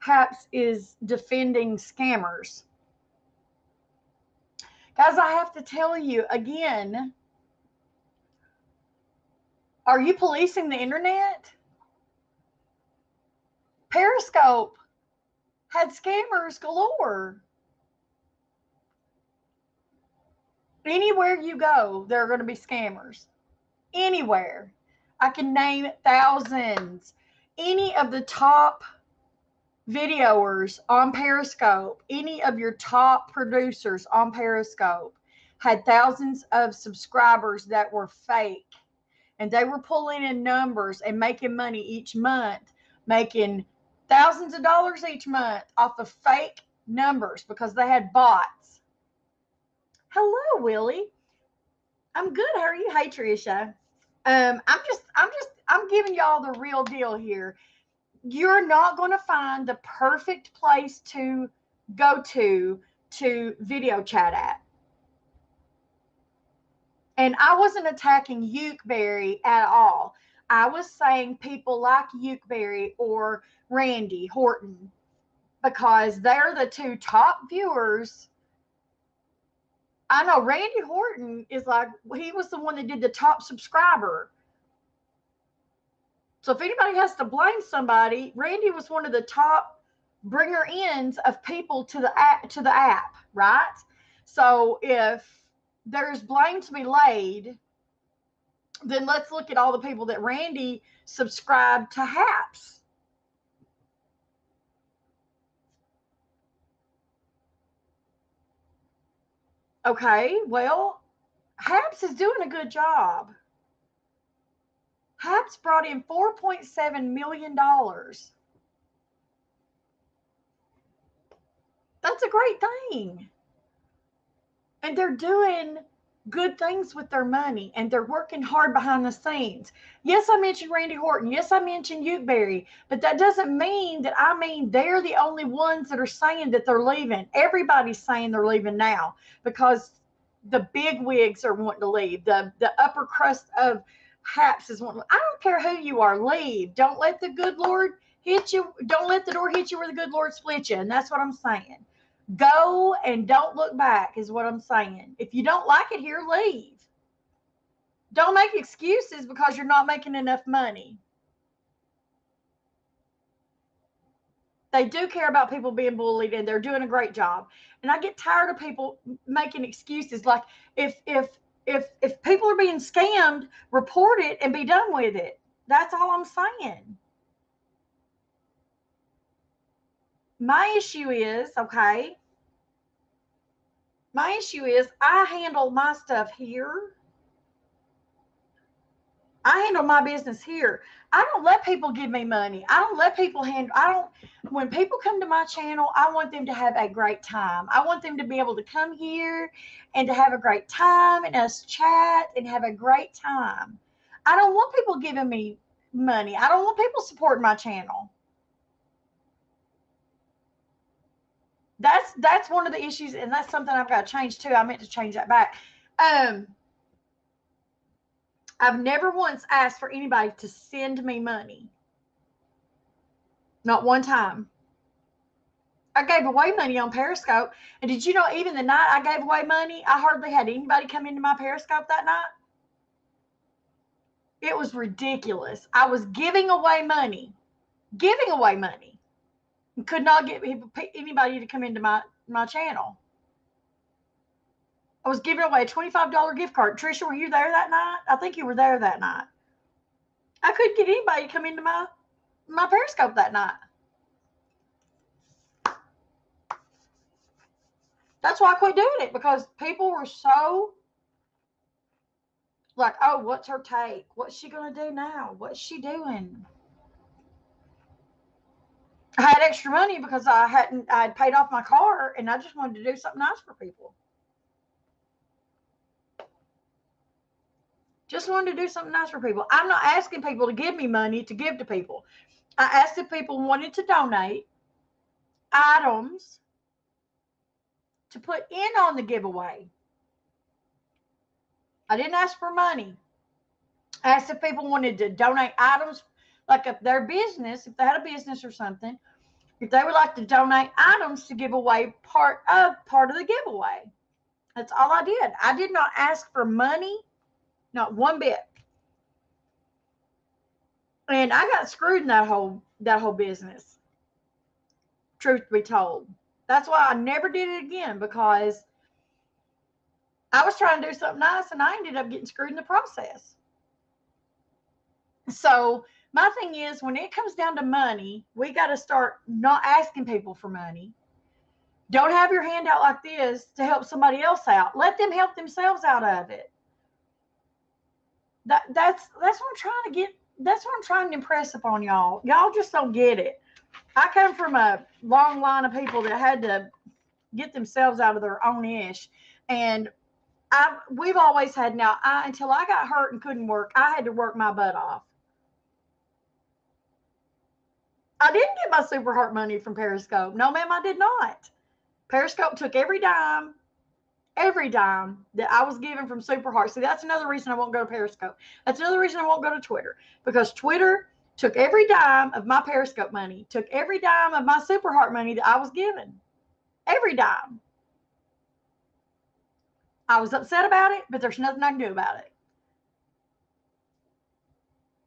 Haps is defending scammers. Guys, I have to tell you again, are you policing the internet? Periscope had scammers galore. Anywhere you go, there are going to be scammers. Anywhere. I can name thousands. Any of the top videoers on Periscope, any of your top producers on Periscope had thousands of subscribers that were fake. And they were pulling in numbers and making money each month, making thousands of dollars each month off of fake numbers because they had bots. Hello, Willie. I'm good. How are you? Hey, Tricia. I'm giving y'all the real deal here. You're not going to find the perfect place to go to video chat at. And I wasn't attacking Ukeberry at all. I was saying people like Ukeberry or Randy Horton because they're the two top viewers. I know Randy Horton is like, he was the one that did the top subscriber. So if anybody has to blame somebody, Randy was one of the top bringer ins of people to the app, right? So if there's blame to be laid, then let's look at all the people that Randy subscribed to Haps. Okay, well, Haps is doing a good job. Haps brought in $4.7 million. That's a great thing. And they're doing good things with their money, and they're working hard behind the scenes. Yes, I mentioned Randy Horton. Yes, I mentioned Ukeberry, but that doesn't mean that they're the only ones that are saying that they're leaving. Everybody's saying they're leaving now because the big wigs are wanting to leave. The upper crust of Haps is wanting. I don't care who you are, leave. Don't let the good Lord hit you. Don't let the door hit you where the good Lord split you. And that's what I'm saying. Go and don't look back is what I'm saying. If you don't like it here, leave. Don't make excuses because you're not making enough money. They do care about people being bullied, and they're doing a great job. And I get tired of people making excuses. Like if people are being scammed, report it and be done with it. That's all I'm saying. My issue is, I handle my stuff here. I handle my business here. I don't let people give me money. I don't let people when people come to my channel, I want them to have a great time. I want them to be able to come here and to have a great time and us chat and have a great time. I don't want people giving me money. I don't want people supporting my channel. That's one of the issues, and that's something I've got to change too. I meant to change that back. I've never once asked for anybody to send me money. Not one time. I gave away money on Periscope. And did you know even the night I gave away money, I hardly had anybody come into my Periscope that night? It was ridiculous. I was giving away money. Could not get anybody to come into my channel. I was giving away a $25 gift card. Trisha, were you there that night? I think you were there that night. I couldn't get anybody to come into my Periscope that night. That's why I quit doing it, because people were so like, oh, what's her take? What's she going to do now? What's she doing? I had extra money because I had paid off my car, and I just wanted to do something nice for people. Just wanted to do something nice for people. I'm not asking people to give me money to give to people. I asked if people wanted to donate items to put in on the giveaway. I didn't ask for money. I asked if people wanted to donate items, like if their business, if they had a business or something, if they would like to donate items to give away part of the giveaway. That's all I did. I did not ask for money, not one bit. And I got screwed in that whole business. Truth be told. That's why I never did it again, because I was trying to do something nice and I ended up getting screwed in the process. So my thing is, when it comes down to money, we got to start not asking people for money. Don't have your hand out like this to help somebody else out. Let them help themselves out of it. That's what I'm trying to get. That's what I'm trying to impress upon y'all. Y'all just don't get it. I come from a long line of people that had to get themselves out of their own ish. And we've always had, until I got hurt and couldn't work, I had to work my butt off. I didn't get my Super Heart money from Periscope. No, ma'am, I did not. Periscope took every dime that I was given from Super Heart. See, that's another reason I won't go to Periscope. That's another reason I won't go to Twitter, because Twitter took every dime of my Periscope money, took every dime of my Super Heart money that I was given. Every dime. I was upset about it, but there's nothing I can do about it.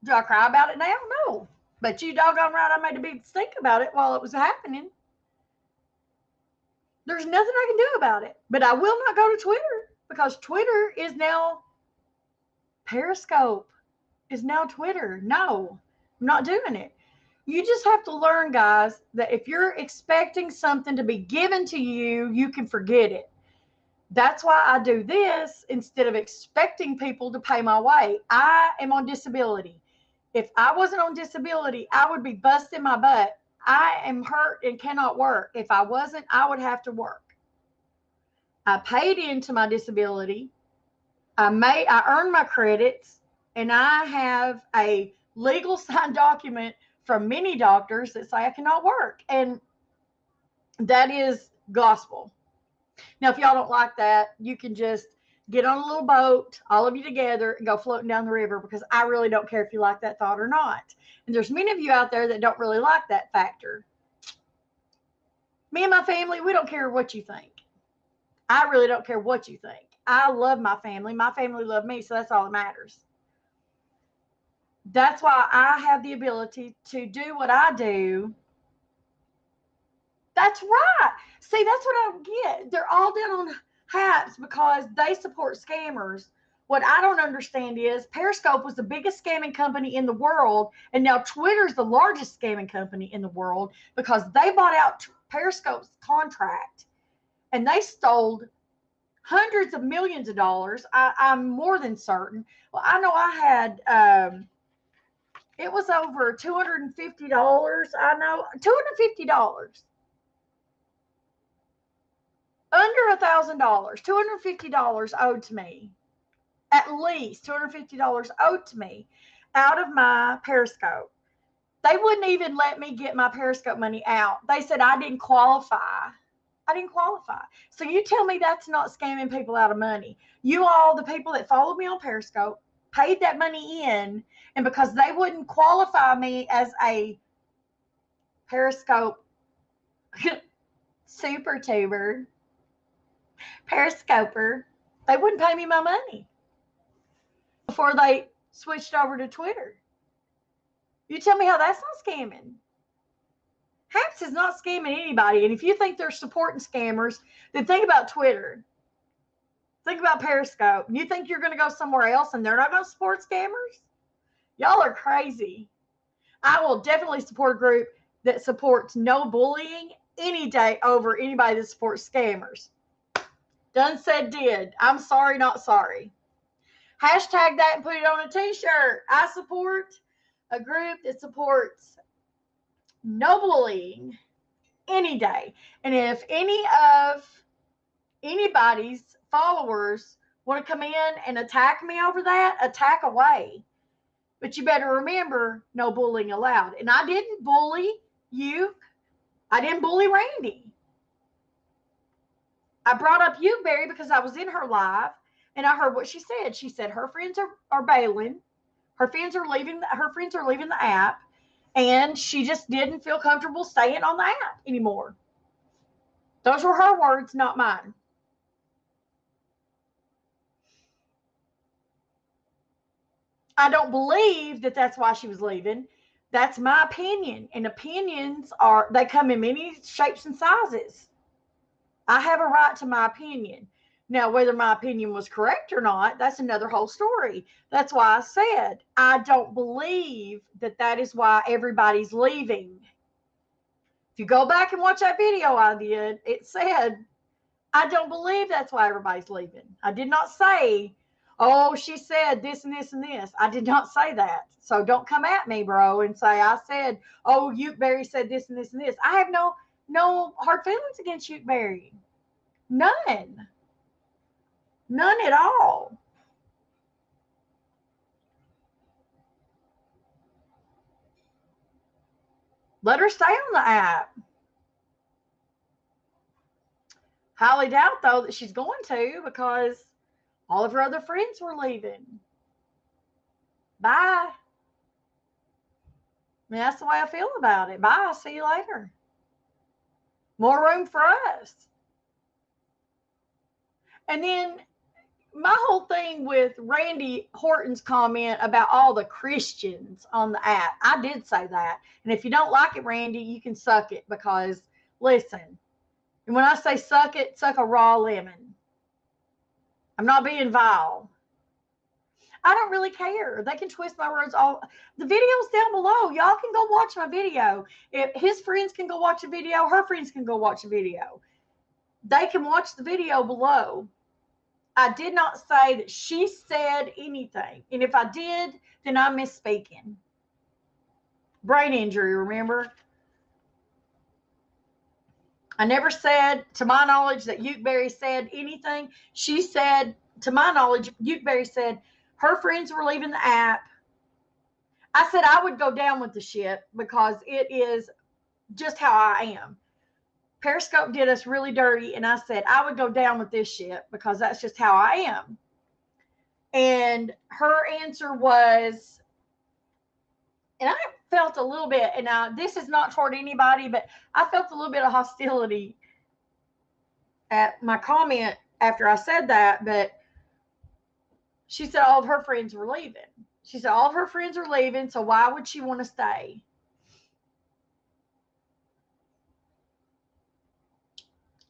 Do I cry about it now? No. But you doggone right, I made a big stink about it while it was happening. There's nothing I can do about it. But I will not go to Twitter, because Twitter is now Periscope is now Twitter. No, I'm not doing it. You just have to learn, guys, that if you're expecting something to be given to you, you can forget it. That's why I do this instead of expecting people to pay my way. I am on disability. If I wasn't on disability, I would be busting my butt. I am hurt and cannot work. If I wasn't, I would have to work. I paid into my disability. I earned my credits, and I have a legal signed document from many doctors that say I cannot work. And that is gospel. Now, if y'all don't like that, you can just get on a little boat, all of you together, and go floating down the river, because I really don't care if you like that thought or not. And there's many of you out there that don't really like that factor. Me and my family, we don't care what you think. I really don't care what you think. I love my family. My family love me, so that's all that matters. That's why I have the ability to do what I do. That's right. See, that's what I get. They're all down on HAPS because they support scammers. What I don't understand is Periscope was the biggest scamming company in the world, and now Twitter's the largest scamming company in the world, because they bought out Periscope's contract and they stole hundreds of millions of dollars. I'm more than certain. Well, I know I had, it was over $250. I know $250. Under $1,000, $250 owed to me. At least $250 owed to me out of my Periscope. They wouldn't even let me get my Periscope money out. They said I didn't qualify. I didn't qualify. So you tell me that's not scamming people out of money. You all, the people that followed me on Periscope, paid that money in, and because they wouldn't qualify me as a Periscope super tuber, Periscoper, they wouldn't pay me my money before they switched over to Twitter. You tell me how that's not scamming. HAPS is not scamming anybody. And if you think they're supporting scammers, then think about Twitter. Think about Periscope. You think you're going to go somewhere else and they're not going to support scammers? Y'all are crazy. I will definitely support a group that supports no bullying any day over anybody that supports scammers. Done said did. I'm sorry, not sorry. Hashtag that and put it on a t-shirt. I support a group that supports no bullying any day. And if anybody's followers want to come in and attack me over that, attack away. But you better remember, no bullying allowed. And I didn't bully you. I didn't bully Randy. I brought up you, Barry, because I was in her live and I heard what she said. She said her friends are bailing. Her friends are leaving the app. And she just didn't feel comfortable staying on the app anymore. Those were her words, not mine. I don't believe that that's why she was leaving. That's my opinion. And opinions they come in many shapes and sizes. I have a right to my opinion. Now, whether my opinion was correct or not, that's another whole story. That's why I said I don't believe that that is why everybody's leaving. If you go back and watch that video I did, it said, I don't believe that's why everybody's leaving. I did not say, oh, she said this and this and this. I did not say that. So don't come at me, bro, and say I said, oh, Ukeberry said this and this and this. I have no hard feelings against Ukeberry. None. None at all. Let her stay on the app. Highly doubt, though, that she's going to, because all of her other friends were leaving. Bye. I mean, that's the way I feel about it. Bye. See you later. More room for us. And then my whole thing with Randy Horton's comment about all the Christians on the app, I did say that. And if you don't like it, Randy, you can suck it, because listen, and when I say suck it, suck a raw lemon. I'm not being vile. I don't really care. They can twist my words all. The video's down below. Y'all can go watch my video. If his friends can go watch the video, her friends can go watch the video. They can watch the video below. I did not say that she said anything. And if I did, then I'm misspeaking. Brain injury, remember? I never said, to my knowledge, that Ukeberry said anything. She said, to my knowledge, Ukeberry said her friends were leaving the app. I said I would go down with the shit because it is just how I am. Periscope did us really dirty, and I said I would go down with this shit because that's just how I am. And her answer was, and I felt a little bit, and now this is not toward anybody, but I felt a little bit of hostility at my comment after I said that. But she said all of her friends were leaving. She said all of her friends are leaving, so why would she want to stay?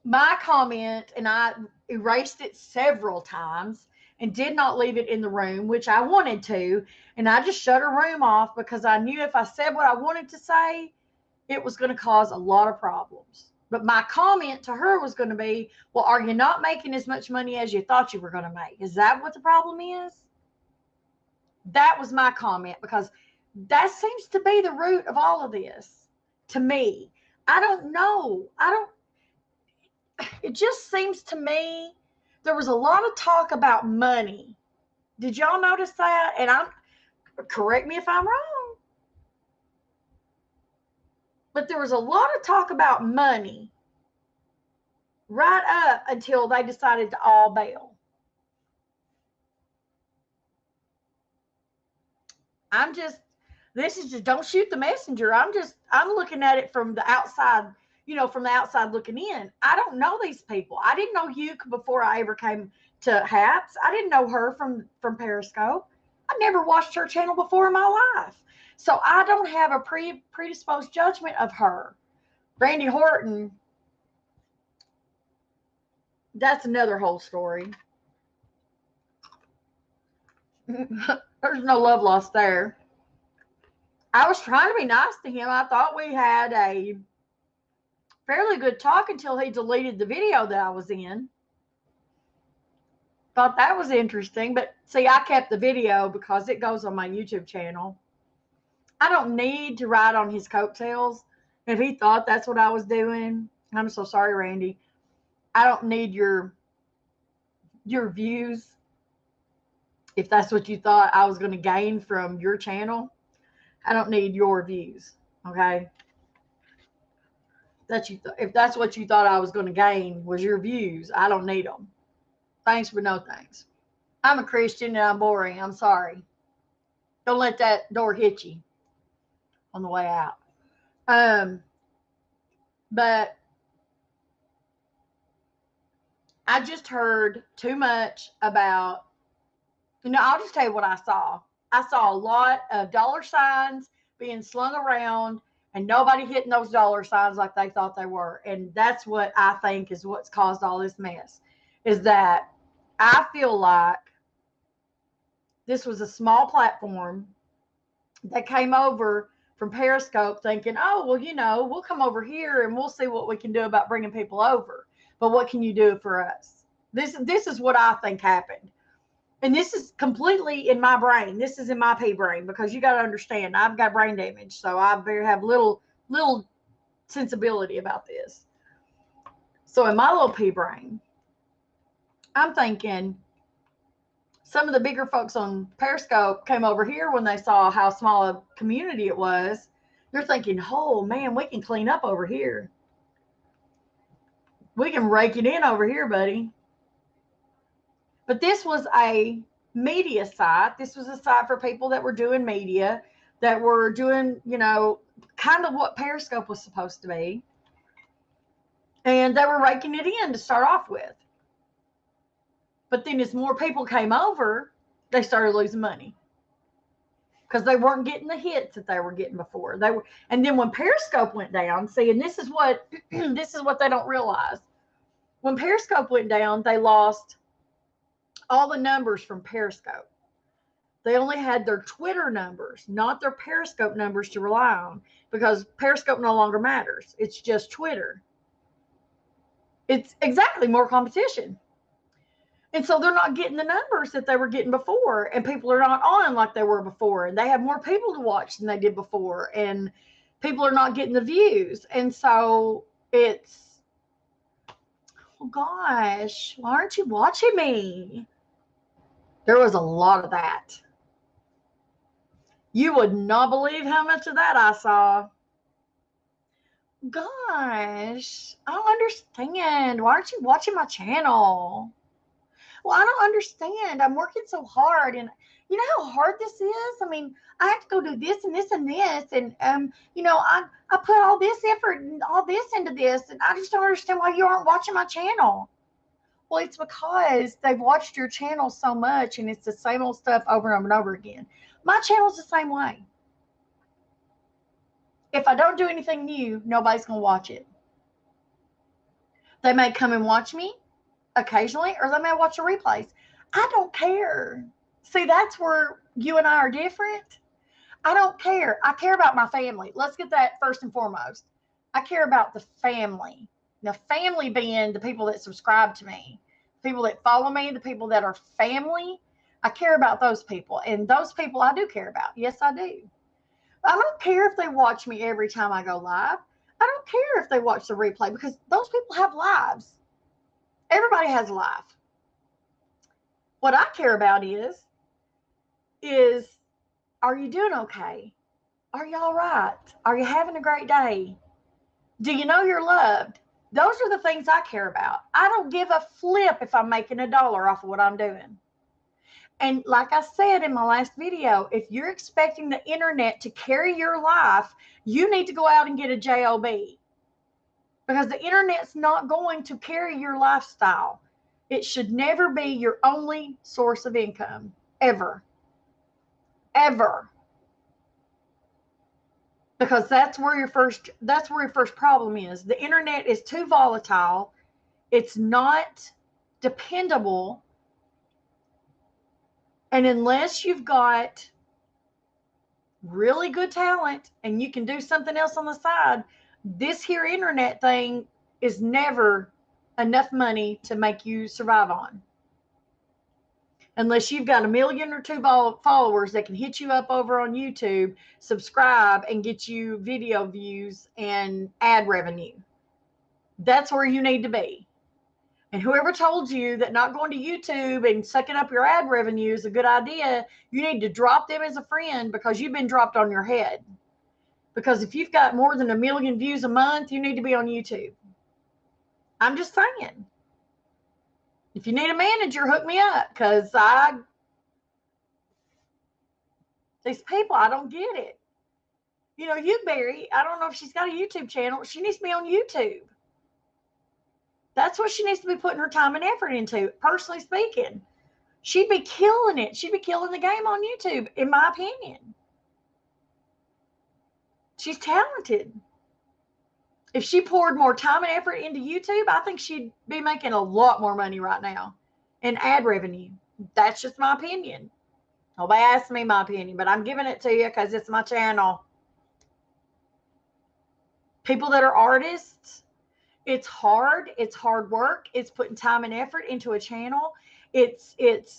My comment, and I erased it several times and did not leave it in the room, which I wanted to. And I just shut her room off because I knew if I said what I wanted to say, it was going to cause a lot of problems. But my comment to her was going to be, well, are you not making as much money as you thought you were going to make? Is that what the problem is? That was my comment, because that seems to be the root of all of this to me. I don't know. It just seems to me there was a lot of talk about money. Did y'all notice that? And correct me if I'm wrong, but there was a lot of talk about money right up until they decided to all bail. This is just, don't shoot the messenger. I'm looking at it from the outside, from the outside looking in. I don't know these people. I didn't know Uke before I ever came to Hats. I didn't know her from Periscope. I never watched her channel before in my life. So I don't have a predisposed judgment of her. Randy Horton, that's another whole story. There's no love lost there. I was trying to be nice to him. I thought we had a fairly good talk until he deleted the video that I was in. Thought that was interesting. But see, I kept the video because it goes on my YouTube channel. I don't need to ride on his coattails. If he thought that's what I was doing, I'm so sorry, Randy. I don't need your views. If that's what you thought I was going to gain from your channel, I don't need your views, okay? If that's what you thought I was going to gain was your views, I don't need them. Thanks, but no thanks. I'm a Christian and I'm boring. I'm sorry. Don't let that door hit you. on the way out. But I just heard too much about, I'll just tell you what I saw. I saw a lot of dollar signs being slung around and nobody hitting those dollar signs like they thought they were. And that's what I think is what's caused all this mess, is that I feel like this was a small platform that came over from Periscope thinking, oh, well, we'll come over here and we'll see what we can do about bringing people over. But what can you do for us? This is what I think happened. And this is completely in my brain. This is in my pea brain, because you got to understand, I've got brain damage, so I better have little sensibility about this. So in my little pea brain, I'm thinking some of the bigger folks on Periscope came over here when they saw how small a community it was. They're thinking, oh man, we can clean up over here. We can rake it in over here, buddy. But this was a media site. This was a site for people that were doing media, that were doing, kind of what Periscope was supposed to be. And they were raking it in to start off with. But then as more people came over, they started losing money, because they weren't getting the hits that they were getting before. And then when Periscope went down, see, and this is what they don't realize. When Periscope went down, they lost all the numbers from Periscope. They only had their Twitter numbers, not their Periscope numbers to rely on, because Periscope no longer matters. It's just Twitter. It's exactly more competition. And so they're not getting the numbers that they were getting before, and people are not on like they were before, and they have more people to watch than they did before, and people are not getting the views. And so it's, oh gosh, why aren't you watching me? There was a lot of that. You would not believe how much of that I saw. Gosh, I don't understand. Why aren't you watching my channel? Well, I don't understand. I'm working so hard, and you know how hard this is? I mean, I have to go do this and this and this, and I put all this effort and all this into this, and I just don't understand why you aren't watching my channel. Well, it's because they've watched your channel so much, and it's the same old stuff over and over and over again. My channel's the same way. If I don't do anything new, nobody's going to watch it. They may come and watch me occasionally, or they may watch the replays. I don't care. See, that's where you and I are different. I don't care. I care about my family. Let's get that first and foremost. I care about the family. The family being the people that subscribe to me, people that follow me, the people that are family. I care about those people. And those people I do care about. Yes, I do. I don't care if they watch me every time I go live. I don't care if they watch the replay, because those people have lives. Everybody has a life. What I care about is, are you doing okay? Are you all right? Are you having a great day? Do you know you're loved? Those are the things I care about. I don't give a flip if I'm making $1 off of what I'm doing. And like I said in my last video, if you're expecting the internet to carry your life, you need to go out and get a job, because the internet's not going to carry your lifestyle. It should never be your only source of income, ever. Ever. Because that's where your first problem is. The internet is too volatile. It's not dependable. And unless you've got really good talent and you can do something else on the side, this here internet thing is never enough money to make you survive on. Unless you've got 1 million or 2 followers that can hit you up over on YouTube, subscribe, and get you video views and ad revenue. That's where you need to be. And whoever told you that not going to YouTube and sucking up your ad revenue is a good idea, you need to drop them as a friend, because you've been dropped on your head. Because if you've got more than 1 million views a month, you need to be on YouTube. I'm just saying. If you need a manager, hook me up, because these people, I don't get it. You know, Uberry, I don't know if she's got a YouTube channel. She needs to be on YouTube. That's what she needs to be putting her time and effort into, personally speaking. She'd be killing it. She'd be killing the game on YouTube, in my opinion. She's talented. If she poured more time and effort into YouTube, I think she'd be making a lot more money right now in ad revenue. That's just my opinion. Nobody asked me my opinion, but I'm giving it to you because it's my channel. People that are artists, it's hard. It's hard work. It's putting time and effort into a channel. It's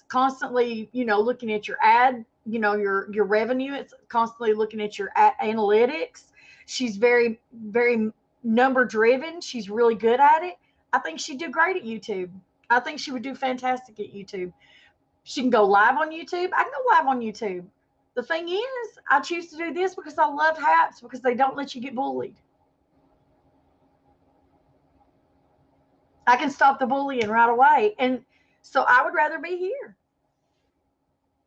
constantly, looking at your ad, your revenue. It's constantly looking at your analytics. She's very, very number driven. She's really good at it. I think she'd do great at YouTube. I think she would do fantastic at YouTube. She can go live on YouTube. I can go live on YouTube. The thing is, I choose to do this because I love haps, because they don't let you get bullied. I can stop the bullying right away. And so I would rather be here.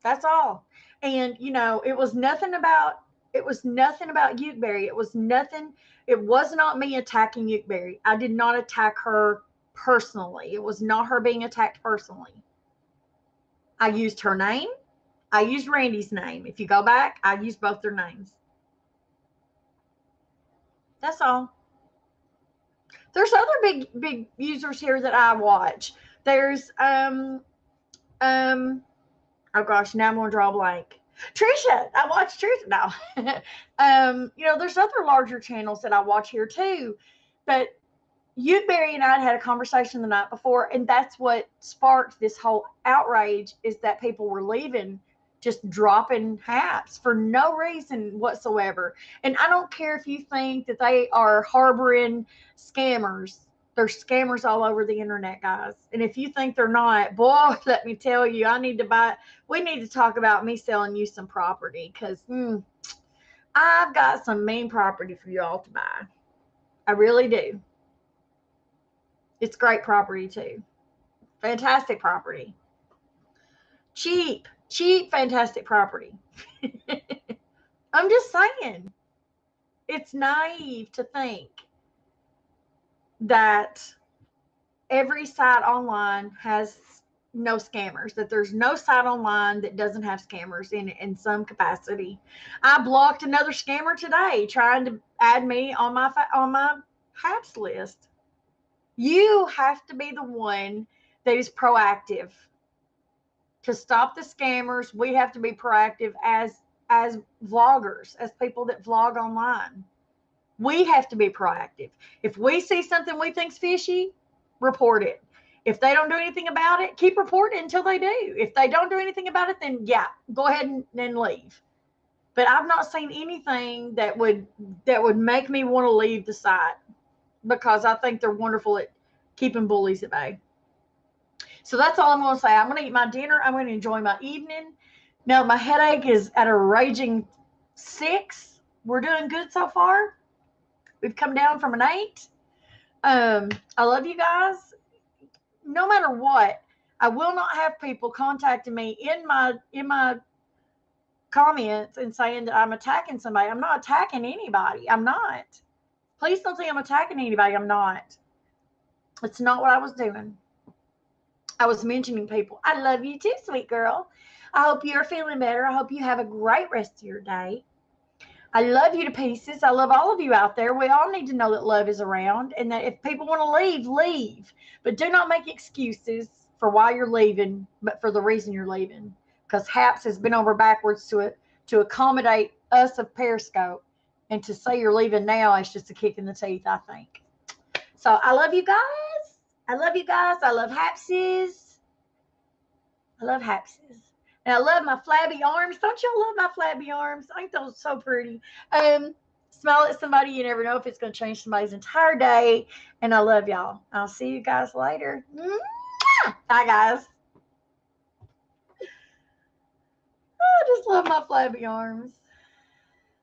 That's all. And, it was nothing about Ukeberry. It was not me attacking Ukeberry. I did not attack her personally. It was not her being attacked personally. I used her name. I used Randy's name. If you go back, I used both their names. That's all. There's other big users here that I watch. There's oh gosh, now I'm gonna draw a blank. Trisha, I watch Trisha now. There's other larger channels that I watch here too. But Barry and I had a conversation the night before, and that's what sparked this whole outrage, is that people were leaving, just dropping haps for no reason whatsoever. And I don't care if you think that they are harboring scammers. There's scammers all over the internet, guys. And if you think they're not, boy, let me tell you, we need to talk about me selling you some property, because I've got some mean property for y'all to buy. I really do. It's great property too. Fantastic property. Cheap, fantastic property. I'm just saying, it's naive to think that every site online has no scammers, that there's no site online that doesn't have scammers in some capacity. I blocked another scammer today trying to add me on my HAPS list. You have to be the one that is proactive. To stop the scammers, we have to be proactive as vloggers, as people that vlog online. We have to be proactive. If we see something we think's fishy, report it. If they don't do anything about it, keep reporting until they do. If they don't do anything about it, then yeah, go ahead and leave. But I've not seen anything that would make me want to leave the site, because I think they're wonderful at keeping bullies at bay. So that's all I'm going to say. I'm going to eat my dinner. I'm going to enjoy my evening. Now, my headache is at a raging 6. We're doing good so far. We've come down from an 8. I love you guys. No matter what, I will not have people contacting me in my comments and saying that I'm attacking somebody. I'm not attacking anybody. I'm not. Please don't think I'm attacking anybody. I'm not. It's not what I was doing. I was mentioning people. I love you too, sweet girl. I hope you're feeling better. I hope you have a great rest of your day. I love you to pieces. I love all of you out there. We all need to know that love is around, and that if people want to leave, leave. But do not make excuses for why you're leaving, but for the reason you're leaving. Because HAPS has been over backwards to accommodate us of Periscope. And to say you're leaving now is just a kick in the teeth, I think. So I love you guys. I love you guys. I love Hapses. I love Hapses. And I love my flabby arms. Don't y'all love my flabby arms? Ain't those so pretty? Smile at somebody. You never know if it's going to change somebody's entire day. And I love y'all. I'll see you guys later. Bye, guys. I just love my flabby arms.